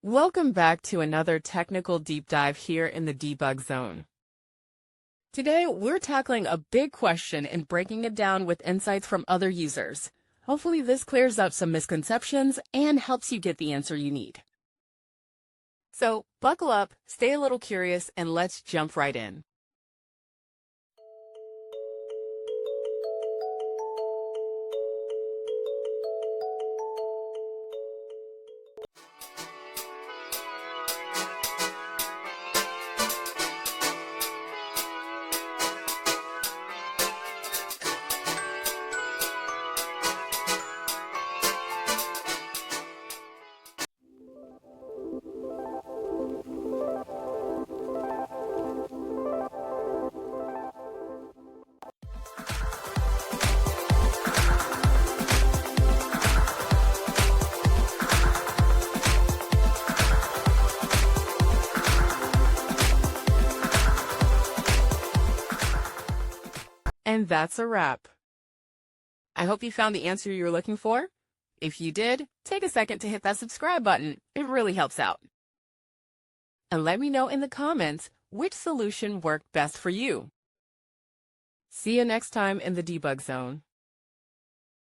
Welcome back to another technical deep dive here in the debug zone. Today, we're tackling a big question and breaking it down with insights from other users. Hopefully this clears up some misconceptions and helps you get the answer you need. So buckle up, stay a little curious, and let's jump right in. And that's a wrap. I hope you found the answer you were looking for. If you did, take a second to hit that subscribe button. It really helps out. And let me know in the comments which solution worked best for you. See you next time in the debug zone.